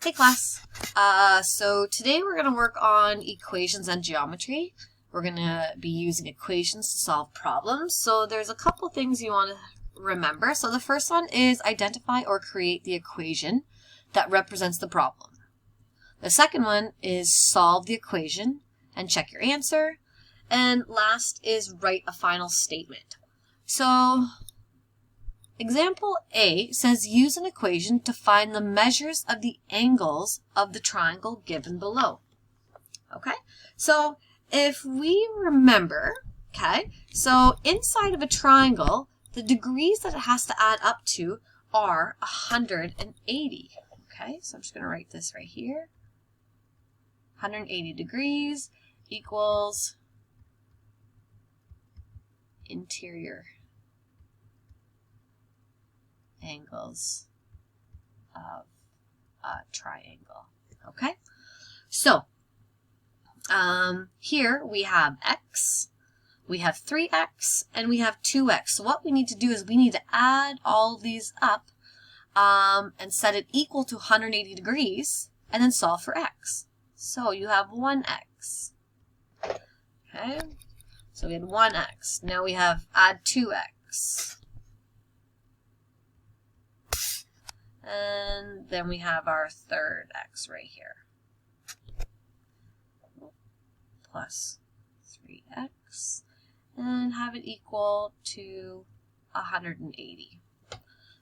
Hey class. So today we're going to work on equations and geometry. We're going to be using equations to solve problems. So there's a couple things you want to remember. So the first one is identify or create the equation that represents the problem. The second one is solve the equation and check your answer. And last is write a final statement. So example A says use an equation to find the measures of the angles of the triangle given below. Okay, so if we remember, okay, so inside of a triangle, the degrees that it has to add up to are 180. Okay, so I'm just going to write this right here. 180 degrees equals interior angles of a triangle. Okay, so here we have x, we have 3x, and we have 2x. So what we need to do is we need to add all of these up and set it equal to 180 degrees and then solve for x. So you have 1x. Okay, so we had 1x. Now we have add 2x. And then we have our third x right here. Plus 3x. And have it equal to 180.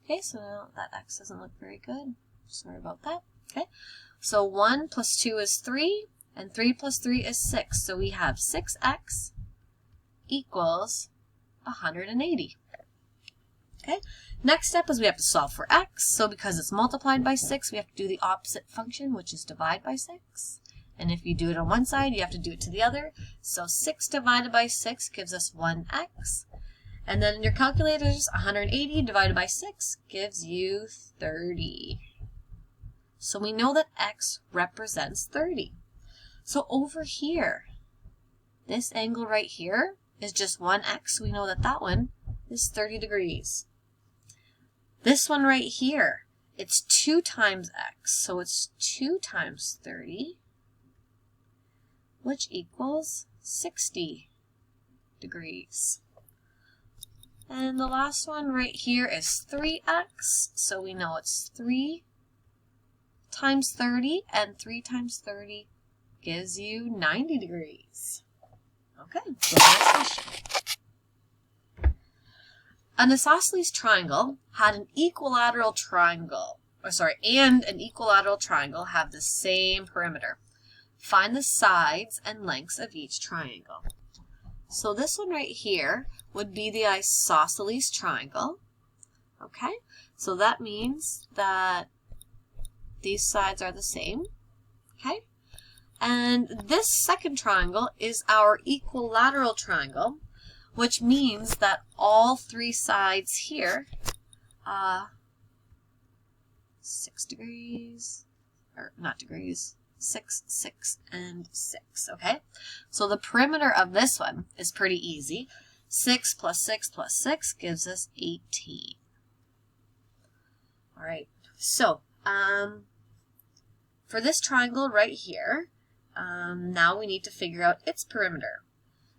Okay, so now that x doesn't look very good. Sorry about that. Okay, so 1 plus 2 is 3, and 3 plus 3 is 6. So we have 6x equals 180. Okay, next step is we have to solve for x. So because it's multiplied by 6, we have to do the opposite function, which is divide by 6. And if you do it on one side, you have to do it to the other. So 6 divided by 6 gives us 1x. And then in your calculators, 180 divided by 6 gives you 30. So we know that x represents 30. So over here, this angle right here is just 1x. We know that that one is 30 degrees. This one right here, it's 2 times x, so it's 2 times 30, which equals 60 degrees. And the last one right here is 3x, so we know it's 3 times 30, and 3 times 30 gives you 90 degrees. Okay, so next question. An isosceles triangle had an equilateral triangle, and an equilateral triangle have the same perimeter. Find the sides and lengths of each triangle. So this one right here would be the isosceles triangle. Okay, so that means that these sides are the same. Okay, and this second triangle is our equilateral triangle, which means that all 3 sides here, 6 degrees, or not degrees, 6, 6, and 6, okay? So the perimeter of this one is pretty easy. 6 plus 6 plus 6 gives us 18. All right, so for this triangle right here, now we need to figure out its perimeter.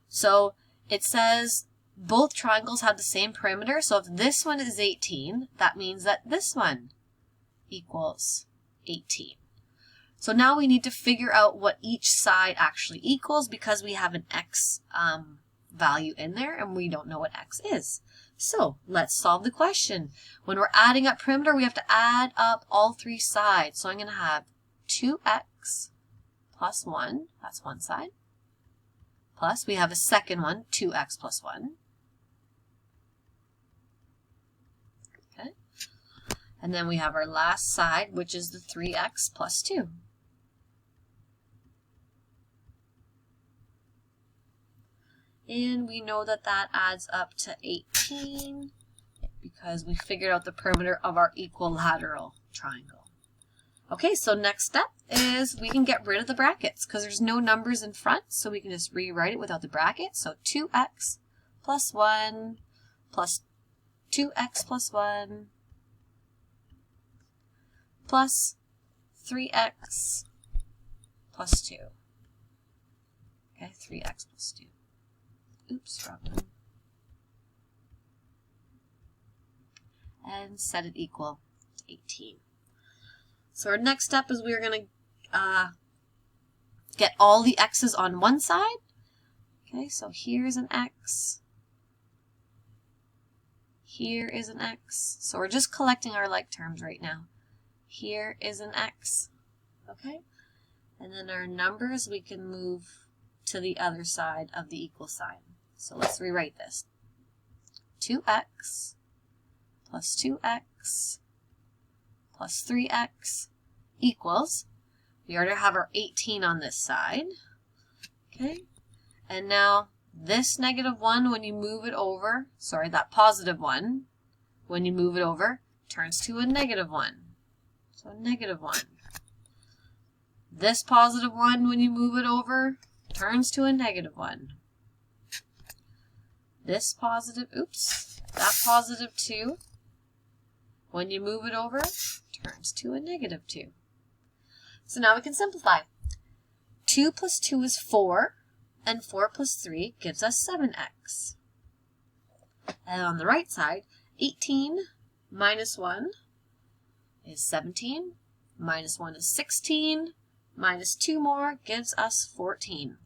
So it says both triangles have the same perimeter, so if this one is 18, that means that this one equals 18. So now we need to figure out what each side actually equals because we have an x value in there and we don't know what x is. So let's solve the question. When we're adding up perimeter, we have to add up all 3 sides. So I'm going to have 2x plus 1, that's one side. Plus, we have a second one, 2x plus 1. Okay. And then we have our last side, which is the 3x plus 2. And we know that that adds up to 18 because we figured out the perimeter of our equilateral triangle. Okay, so next step is we can get rid of the brackets because there's no numbers in front, so we can just rewrite it without the brackets. So 2x plus 1 plus 2x plus 1 plus 3x plus 2. Okay, 3x plus 2. Oops, wrong one. And set it equal to 18. So our next step is we're going to get all the x's on one side. Okay, so here's an x. Here is an x. So we're just collecting our like terms right now. Here is an x. Okay? And then our numbers we can move to the other side of the equal sign. So let's rewrite this. 2x plus 2x plus 3x equals, we already have our 18 on this side. Okay? And now this negative 1, when you move it over, sorry, that positive 1, when you move it over, turns to a negative 1. So a negative 1. This positive 1, when you move it over, turns to a negative 1. This positive, that positive 2, when you move it over, turns to a negative 2. So now we can simplify. 2 plus 2 is 4, and 4 plus 3 gives us 7x. And on the right side, 18 minus 1 is 17, minus 1 is 16, minus 2 more gives us 14.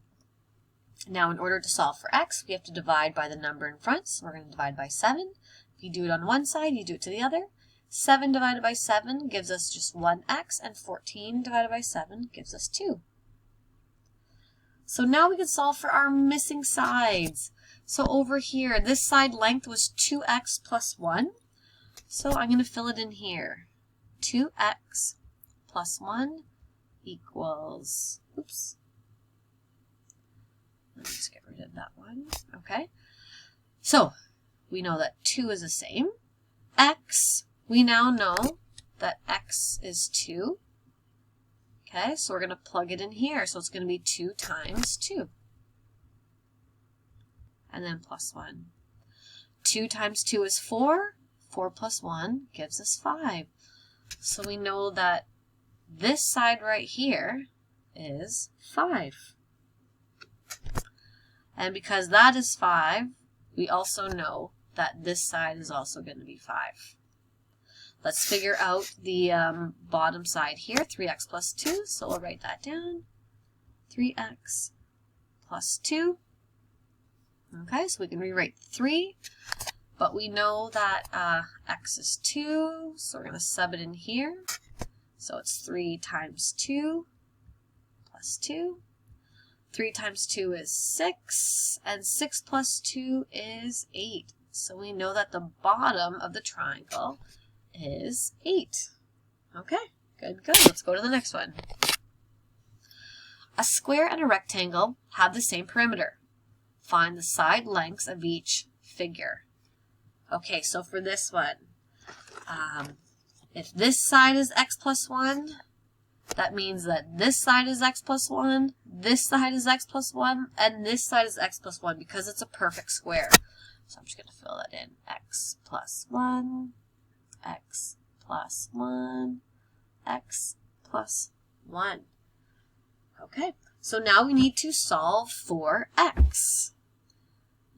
Now in order to solve for x, we have to divide by the number in front, so we're going to divide by 7. If you do it on one side, you do it to the other. 7 divided by 7 gives us just 1x, and 14 divided by 7 gives us 2. So now we can solve for our missing sides. So over here, this side length was 2x plus 1. So I'm going to fill it in here. 2x plus 1 equals, let's just get rid of that one. Okay. So we know that 2 is the same. X, we now know that x is 2. Okay, so we're going to plug it in here. So it's going to be 2 times 2. And then plus 1. 2 times 2 is 4. 4 plus 1 gives us 5. So we know that this side right here is 5. And because that is 5, we also know that this side is also going to be 5. Let's figure out the bottom side here, 3x plus 2. So we'll write that down. 3x plus 2. Okay, so we can rewrite 3. But we know that x is 2, so we're going to sub it in here. So it's 3 times 2 plus 2. 3 times 2 is 6, and 6 plus 2 is 8. So we know that the bottom of the triangle is 8. Okay, good, good. Let's go to the next one. A square and a rectangle have the same perimeter. Find the side lengths of each figure. Okay, so for this one, if this side is x plus 1, that means that this side is x plus 1, this side is x plus 1, and this side is x plus 1 because it's a perfect square. So I'm just going to fill that in. X plus 1, x plus 1, x plus 1. Okay, so now we need to solve for x.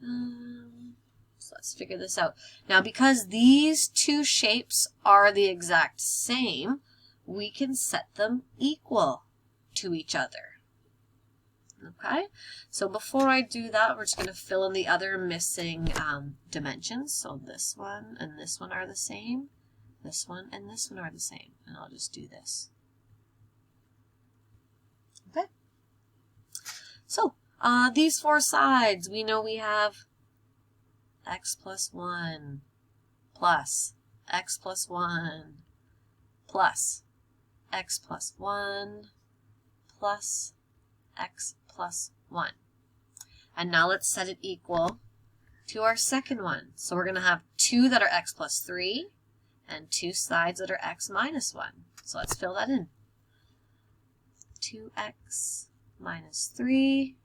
So let's figure this out. Now because these two shapes are the exact same, we can set them equal to each other. Okay, so before I do that, we're just going to fill in the other missing dimensions. So this one and this one are the same. This one and this one are the same. And I'll just do this. Okay. So these four sides, we know we have x plus 1 plus x plus 1 plus x plus 1 plus x plus 1. And now let's set it equal to our second one. So we're going to have 2 that are x plus 3 and 2 sides that are x minus 1. So let's fill that in. 2x minus 3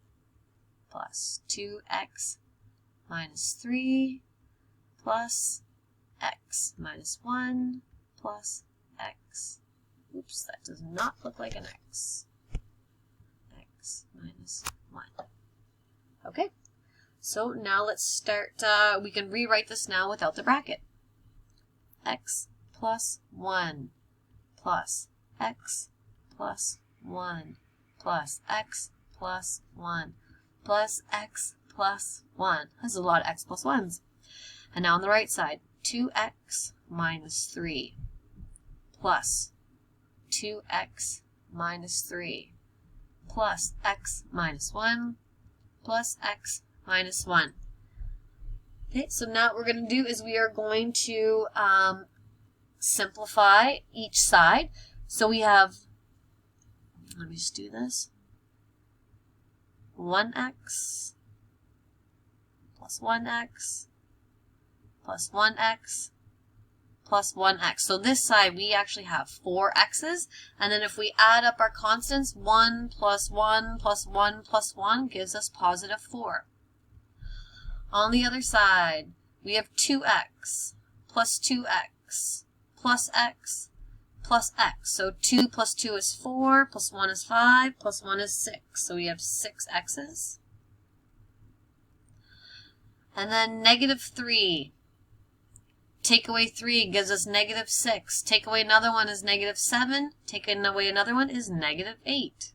plus 2x minus 3 plus x minus 1 plus x Oops, that does not look like an x. X minus 1. Okay, so now let's start, we can rewrite this now without the bracket. X plus 1 plus x plus 1 plus x plus 1 plus x plus 1. That's a lot of x plus 1s. And now on the right side, 2x minus 3 plus 2x minus 3 plus x minus 1 plus x minus 1. Okay, so now what we're going to do is we are going to simplify each side. So we have, let me just do this, 1x plus 1x plus 1x plus 1x. So this side we actually have 4 x's, and then if we add up our constants, 1 plus 1 plus 1 plus 1 gives us positive 4. On the other side, we have 2x plus 2x plus x plus x. So 2 plus 2 is 4, plus 1 is 5, plus 1 is 6. So we have 6 x's. And then negative 3. Take away 3 gives us negative 6. Take away another one is negative 7. Take away another one is negative 8.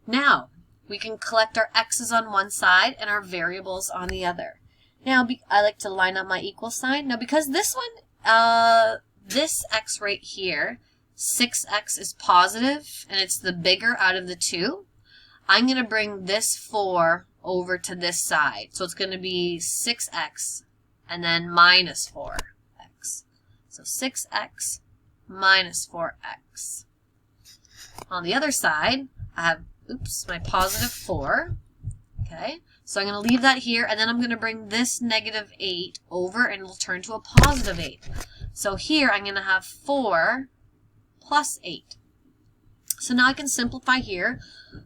Now, we can collect our x's on one side and our variables on the other. Now, I like to line up my equal sign. Now, because this one, this x right here, 6x is positive, and it's the bigger out of the two, I'm going to bring this 4 over to this side. So it's going to be 6x and then minus 4x. So 6x minus 4x. On the other side, I have, my positive 4. Okay, so I'm going to leave that here, and then I'm going to bring this negative 8 over, and it'll turn to a positive 8. So here I'm going to have 4 plus 8. So now I can simplify here.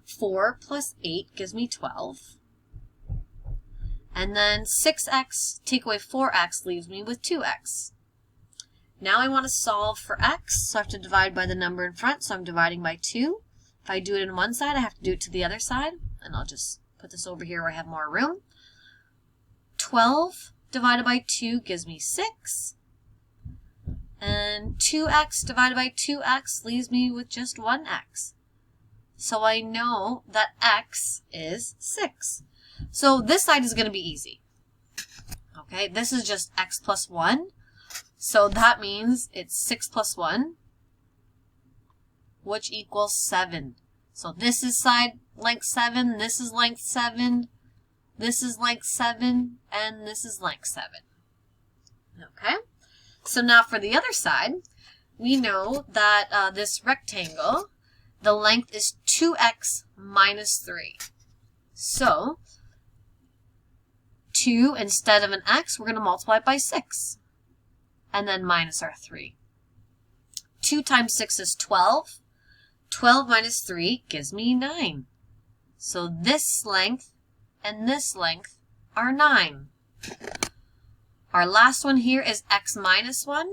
4 plus 8 gives me 12. And then 6x, take away 4x, leaves me with 2x. Now I want to solve for x, so I have to divide by the number in front, so I'm dividing by 2. If I do it in one side, I have to do it to the other side, and I'll just put this over here where I have more room. 12 divided by 2 gives me 6. And 2x divided by 2x leaves me with just 1x. So I know that x is 6. So this side is going to be easy. Okay, this is just x plus 1. So that means it's 6 plus 1, which equals 7. So this is side length 7, this is length 7, this is length 7, and this is length 7. Okay? So now for the other side, we know that this rectangle, the length is 2x minus 3. So 2, instead of an x, we're going to multiply it by 6. And then minus our 3. 2 times 6 is 12. 12 minus 3 gives me 9. So this length and this length are 9. Our last one here is x minus 1,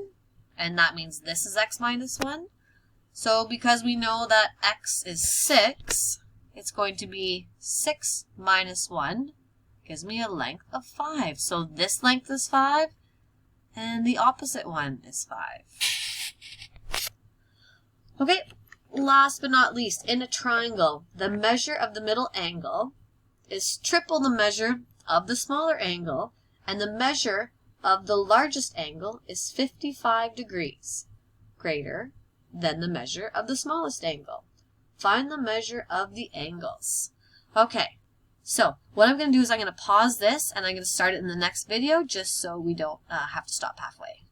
and that means this is x minus 1. So because we know that x is 6, it's going to be 6 minus 1 gives me a length of 5. So this length is 5, and the opposite one is 5. Okay, last but not least, in a triangle, the measure of the middle angle is triple the measure of the smaller angle, and the measure of the largest angle is 55 degrees greater than the measure of the smallest angle. Find the measure of the angles. Okay, so what I'm going to do is I'm going to pause this and I'm going to start it in the next video just so we don't have to stop halfway.